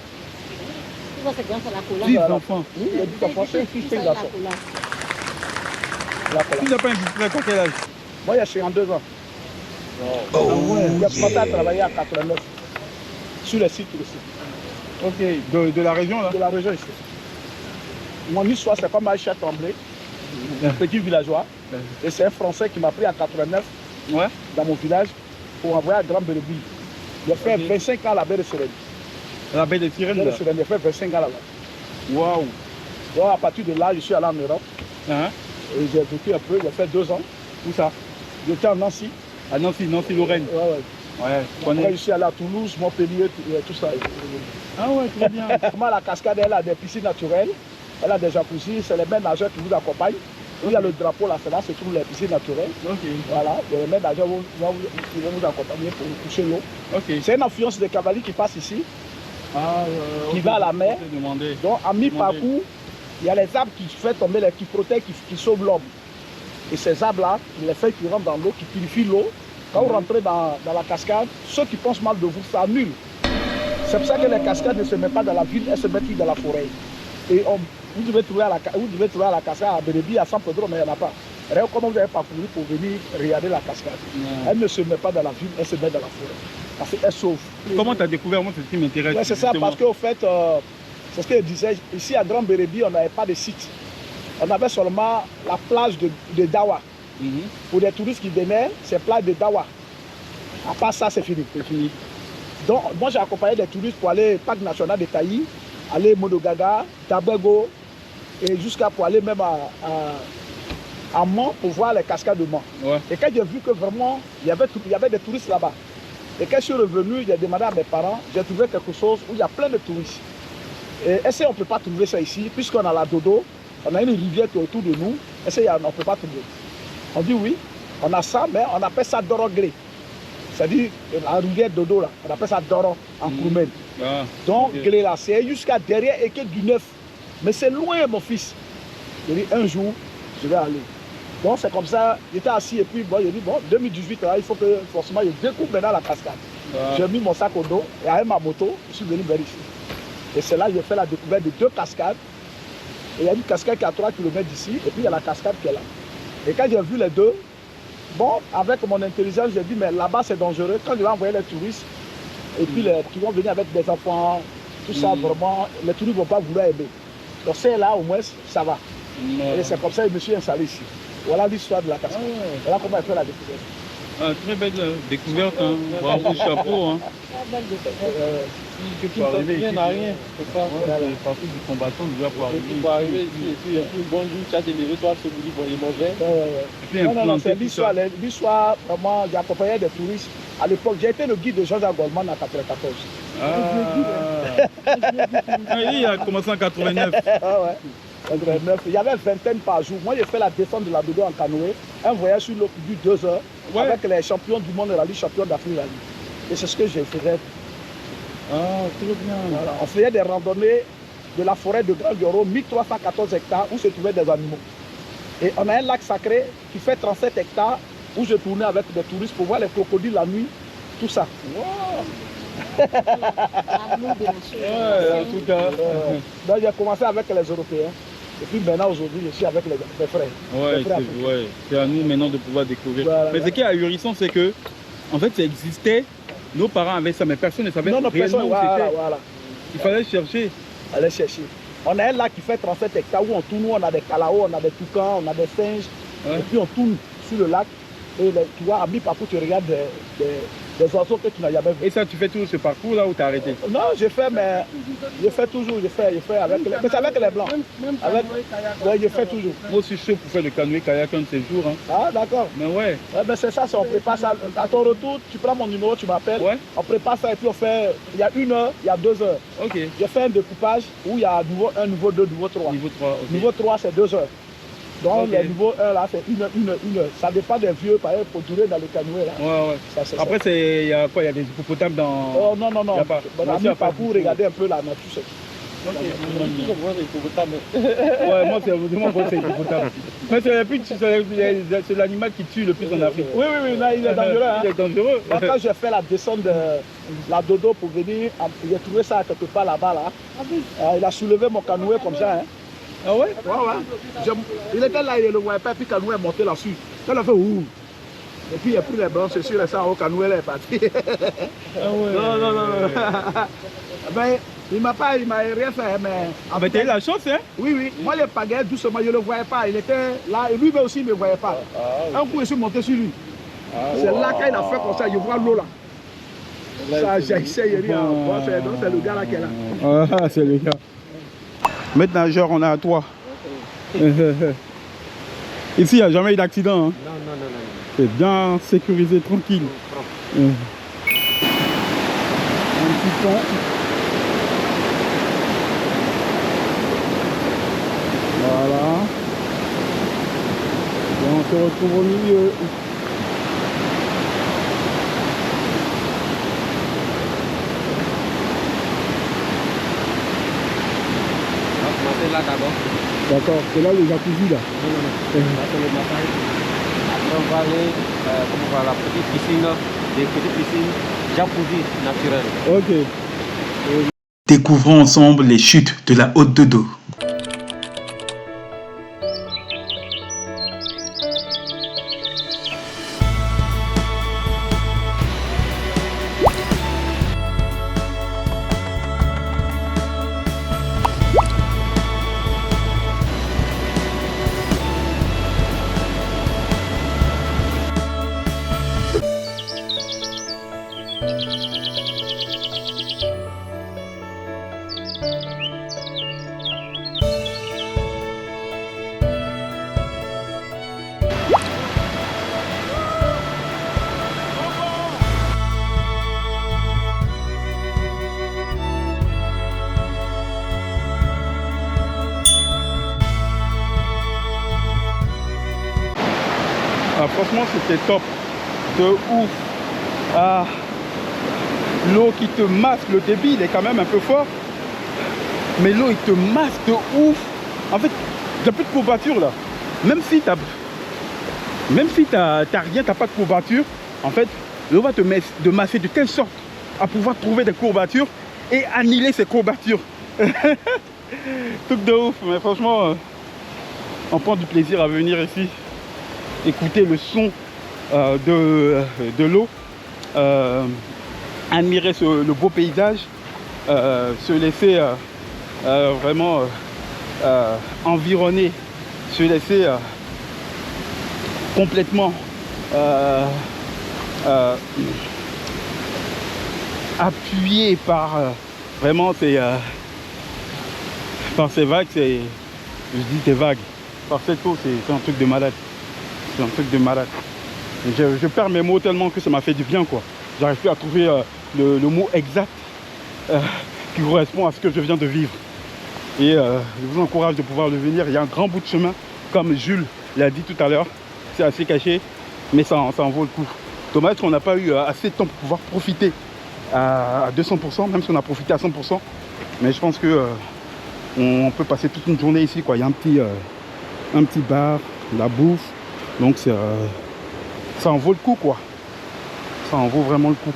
[SPEAKER 5] Tu vois, c'est grâce à la cola.
[SPEAKER 12] 10 enfants. Oui, il y a 10 enfants, 5 filles, 5 garçons. La cola.
[SPEAKER 1] Tu n'as pas indiscret à quel âge?
[SPEAKER 12] Moi, il y a 52 ans.
[SPEAKER 1] Oh,
[SPEAKER 12] j'ai commencé à travailler à 89 sur les sites ici.
[SPEAKER 1] Ok, de la région là?
[SPEAKER 12] De la région ici. Mon histoire, c'est comme Aïcha Tremblay, un petit villageois. Et c'est un Français qui m'a pris en 89 dans mon village pour envoyer à Grand Bérébi. J'ai fait 25 ans à la baie de Sirène.
[SPEAKER 1] La baie de Sirène?
[SPEAKER 12] J'ai fait 25 ans là-bas.
[SPEAKER 1] Waouh!
[SPEAKER 12] Donc à partir de là, je suis allé en Europe. Et j'ai vécu un peu, j'ai fait 2 ans.
[SPEAKER 1] Où ça?
[SPEAKER 12] J'étais en Nancy.
[SPEAKER 1] À Nancy, Lorraine.
[SPEAKER 12] Après, je suis allé à Toulouse, Montpellier, tout ça.
[SPEAKER 1] Ah ouais, très bien.
[SPEAKER 12] Comment la cascade, elle a des piscines naturelles, elle a des jacuzzi, c'est les mêmes nageurs qui vous accompagnent. Où il y a le drapeau là, là se trouvent les piscines naturelles. Voilà, les mêmes nageurs qui vont vous accompagner pour toucher l'eau. C'est une influence des cavaliers qui passe ici, qui va à la mer. Donc à mi-parcours, il y a les arbres qui font tomber, qui protègent, qui sauvent l'homme. Et ces arbres-là, les feuilles qui rentrent dans l'eau, qui purifient l'eau, quand vous rentrez dans la cascade, ceux qui pensent mal de vous, ça annule. C'est pour ça que les cascades ne se mettent pas dans la ville, elles se mettent dans la forêt. Et vous devez trouver à la cascade à Bérébi, à San Pedro, mais il n'y en a pas. Rien comment vous avez parcouru pour venir regarder la cascade. Elle ne se met pas dans la ville, elle se met dans la forêt. Parce qu'elle sauve.
[SPEAKER 1] Comment tu as découvert? Moi, c'est ce qui m'intéresse.
[SPEAKER 12] C'est ça, parce qu'au fait, c'est ce que je disais, ici à Grand Bérébi, on n'avait pas de site. On avait seulement la plage de Dawa. Pour les touristes qui venaient, c'est plage de Dawa. À part ça, c'est fini. Donc, moi, j'ai accompagné des touristes pour aller au parc national de Taï, aller Modogaga, Tabego, et jusqu'à pour aller même à Mans pour voir les cascades de Mans. Et quand j'ai vu que vraiment, il y avait des touristes là-bas. Et quand je suis revenu, j'ai demandé à mes parents, j'ai trouvé quelque chose où il y a plein de touristes. Et est-ce qu'on ne peut pas trouver ça ici, puisqu'on a la Dodo, on a une rivière qui est autour de nous, est-ce qu'on ne peut pas trouver? On dit oui, on a ça, mais on appelle ça Doroglé. C'est-à-dire la rivière Dodo, là, on appelle ça Doro en Koumen. Donc, Glé là, c'est jusqu'à derrière et que du neuf. Mais c'est loin, mon fils. J'ai dit un jour, je vais aller. Donc, c'est comme ça, j'étais assis et puis bon, j'ai dit, bon, 2018, là, il faut que forcément je découvre maintenant la cascade. J'ai mis mon sac au dos et avec ma moto, je suis venu vers ici. Et c'est là que j'ai fait la découverte de 2 cascades. Et il y a une cascade qui est à 3 km d'ici, et puis il y a la cascade qui est là. Et quand j'ai vu les deux, bon, avec mon intelligence, j'ai dit, mais là-bas c'est dangereux. Quand je vais envoyer les touristes, et puis qui vont venir avec des enfants, tout ça, vraiment, les touristes ne vont pas vouloir aider. Donc c'est là, au moins, ça va. Et c'est comme ça que je me suis installé ici. Voilà l'histoire de la cascade. Voilà comment elle fait la découverte.
[SPEAKER 1] Très belle découverte, hein. Bravo, chapeau. Hein.
[SPEAKER 7] Tu peux arriver ici. Rien.
[SPEAKER 1] Partout du combattant, déjà pour arriver.
[SPEAKER 7] Pour arriver ici, et puis bonjour, tu as levé, toi, ce midi, bon, il mangeait.
[SPEAKER 12] Non, c'est l'histoire, vraiment, j'ai accompagné des touristes. À l'époque, j'ai été le guide de Jean-Jacques Goldman en 1994.
[SPEAKER 10] Il a commencé en 89.
[SPEAKER 12] Ah ouais. 89. Il y avait une vingtaine par jour. Moi, j'ai fait la descente de la Dodo en canoë. Un voyage sur l'eau qui dure 2 heures avec les champions du monde rallye, champions d'Afrique rallye. Et c'est ce que j'ai fait.
[SPEAKER 10] Ah, très bien.
[SPEAKER 12] Voilà. On faisait des randonnées de la forêt de Grand Bureau, 1314 hectares, où se trouvaient des animaux. Et on a un lac sacré qui fait 37 hectares, où je tournais avec des touristes pour voir les crocodiles la nuit, tout ça.
[SPEAKER 10] Wow. Ouais, en tout cas.
[SPEAKER 12] Donc j'ai commencé avec les Européens. Et puis maintenant, aujourd'hui, je suis avec les frères.
[SPEAKER 10] Ouais, c'est à nous maintenant de pouvoir découvrir.
[SPEAKER 12] Voilà.
[SPEAKER 10] Mais ce qui est ahurissant, c'est que, en fait, ça existait. Nos parents avaient ça, mais personne ne savait réellement où c'était.
[SPEAKER 12] Voilà.
[SPEAKER 10] Il fallait chercher.
[SPEAKER 12] Aller chercher. On a un lac qui fait 37 hectares où on tourne, où on a des calaos, on a des toucans, on a des singes. Ouais. Et puis on tourne sur le lac. Et tu vois, à mi-parcours, tu regardes des oiseaux que tu n'as jamais vu.
[SPEAKER 10] Et ça, tu fais tout ce parcours là ou tu as arrêté?
[SPEAKER 12] Non, j'ai fait, mais je fais toujours, je fais avec les, mais c'est avec les blancs. Ouais, je fais toujours.
[SPEAKER 10] Moi aussi, je suis pour faire le canoë kayak un de ces jours. Hein.
[SPEAKER 12] Ah, d'accord.
[SPEAKER 10] Mais ouais.
[SPEAKER 12] Ben c'est ça, on prépare ça. À ton retour, tu prends mon numéro, tu m'appelles. Ouais. On prépare ça et puis on fait. Il y a 1 heure, il y a 2 heures.
[SPEAKER 10] Ok.
[SPEAKER 12] J'ai fait un découpage où il y a niveau 1, niveau 2, niveau 3.
[SPEAKER 10] Niveau 3, ok.
[SPEAKER 12] Niveau 3, c'est 2 heures. Donc le niveau 1 là, c'est 1 heure. Ça dépend des vieux, par exemple, pour durer dans le canoë là.
[SPEAKER 10] Ouais. Ça, après, il y a quoi? Il y a des hippopotames dans.
[SPEAKER 12] Oh non. Dans le parcours, regardez un peu la nature.
[SPEAKER 10] Ok. Ouais, moi, c'est hippopotame. Mais c'est l'animal qui tue le plus en Afrique.
[SPEAKER 12] Oui, là, il est dangereux. Hein.
[SPEAKER 10] Il est dangereux.
[SPEAKER 12] Moi, quand j'ai fait la descente de la Dodo pour venir, j'ai trouvé ça quelque part là-bas. Là. Il a soulevé mon canoë comme ça. Hein.
[SPEAKER 10] Ah ouais?
[SPEAKER 12] Ouais. Il était là, il le voyait pas, puis le canoë est monté là-dessus. Il a fait ouh. Et puis il a pris les blancs, c'est sûr, et ça, au canoë là est parti.
[SPEAKER 10] Ah ouais?
[SPEAKER 12] Non. Ben, il m'a rien fait, mais.
[SPEAKER 10] Ah, ben, t'as eu la chance, hein?
[SPEAKER 12] Oui. Moi, je pagayais doucement, je ne le voyais pas. Il était là, et lui aussi, il ne me voyait pas. Un coup, je suis monté sur lui. C'est là qu'il a fait comme ça, je vois l'eau là. Ça, j'ai essayé, c'est le gars là qui est là.
[SPEAKER 10] Ah, c'est le gars. Maître nageur, on est à toi. Ici, il n'y a jamais eu d'accident. Hein?
[SPEAKER 13] Non.
[SPEAKER 10] C'est bien sécurisé, tranquille. Un petit pont. Voilà. Et on se retrouve au milieu.
[SPEAKER 13] Là d'abord.
[SPEAKER 10] D'accord, c'est là le jacuzzi là.
[SPEAKER 13] Non. Là c'est le massage. Après on va aller à la petite piscine, des petites piscines jacuzzi naturelles.
[SPEAKER 10] Ok.
[SPEAKER 4] Découvrons ensemble les chutes de la Haute Dodo.
[SPEAKER 10] Ah, franchement, c'était top. De ouf. Ah, l'eau qui te masse, le débit, il est quand même un peu fort. Mais l'eau, il te masse de ouf. En fait, il n'y a plus de courbature là. Même si t'as rien, t'as pas de courbature, en fait, l'eau va te masser de telle sorte à pouvoir trouver des courbatures et annihiler ces courbatures. Truc de ouf, mais franchement, on prend du plaisir à venir ici, écouter le son de l'eau, admirer le beau paysage, se laisser vraiment environner, se laisser complètement appuyé par vraiment par ces vagues, je dis des vagues, par cette eau, c'est un truc de malade. C'est un truc de malade. Je perds mes mots tellement que ça m'a fait du bien, quoi. J'arrive plus à trouver le mot exact. qui correspond à ce que je viens de vivre. Et je vous encourage de pouvoir le venir. Il y a un grand bout de chemin, comme Jules l'a dit tout à l'heure. C'est assez caché, mais ça en vaut le coup. Dommage qu'on n'a pas eu assez de temps pour pouvoir profiter à 200%, même si on a profité à 100%. Mais je pense que on peut passer toute une journée ici, quoi. Il y a un petit bar, la bouffe. Donc ça en vaut le coup, quoi. Ça en vaut vraiment le coup.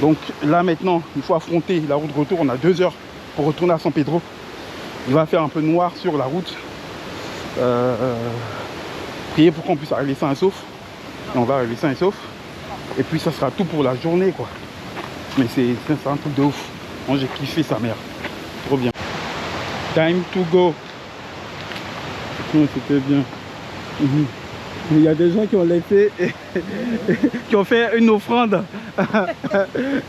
[SPEAKER 10] Donc là maintenant, il faut affronter la route de retour. On a 2 heures pour retourner à San Pedro. Il va faire un peu noir sur la route. Priez pour qu'on puisse arriver sain et sauf. Et on va arriver sain et sauf. Et puis ça sera tout pour la journée, quoi. Mais c'est un truc de ouf. Moi j'ai kiffé sa mère. Trop bien. Time to go. C'était bien. Il y a des gens qui ont laissé, qui ont fait une offrande.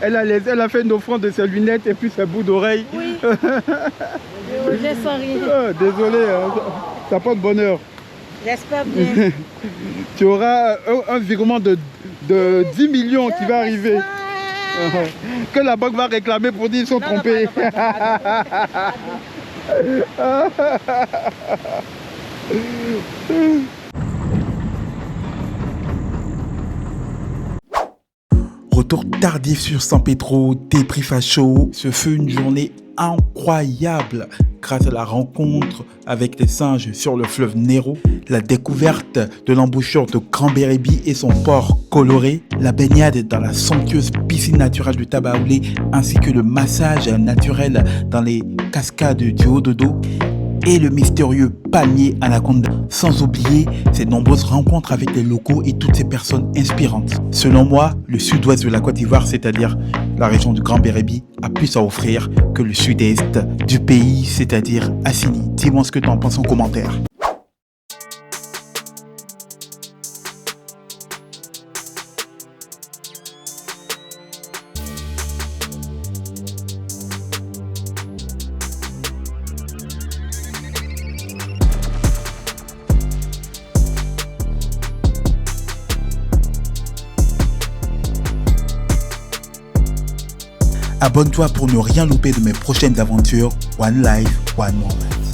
[SPEAKER 10] Elle a fait une offrande de ses lunettes et puis ses bouts d'oreilles.
[SPEAKER 5] Oui. J'ai sans rien.
[SPEAKER 10] Désolé, hein, ça porte bonheur.
[SPEAKER 5] J'espère bien.
[SPEAKER 10] Tu auras un virement de 10 millions qui va arriver. Que la banque va réclamer pour dire qu'ils sont trompés.
[SPEAKER 4] Retour tardif sur San Pedro, débrief à chaud. Ce fut une journée incroyable grâce à la rencontre avec les singes sur le fleuve Nero, la découverte de l'embouchure de Grand Bérébi et son port coloré, la baignade dans la somptueuse piscine naturelle du Tabaoulé ainsi que le massage naturel dans les cascades du Haut-Dodo et le mystérieux palmier Anaconda. Sans oublier ces nombreuses rencontres avec les locaux et toutes ces personnes inspirantes. Selon moi, le sud-ouest de la Côte d'Ivoire, c'est-à-dire la région du Grand Bérébi, a plus à offrir que le sud-est du pays, c'est-à-dire Assini. Dis-moi ce que tu en penses en commentaire. Abonne-toi pour ne rien louper de mes prochaines aventures. One life, one moment.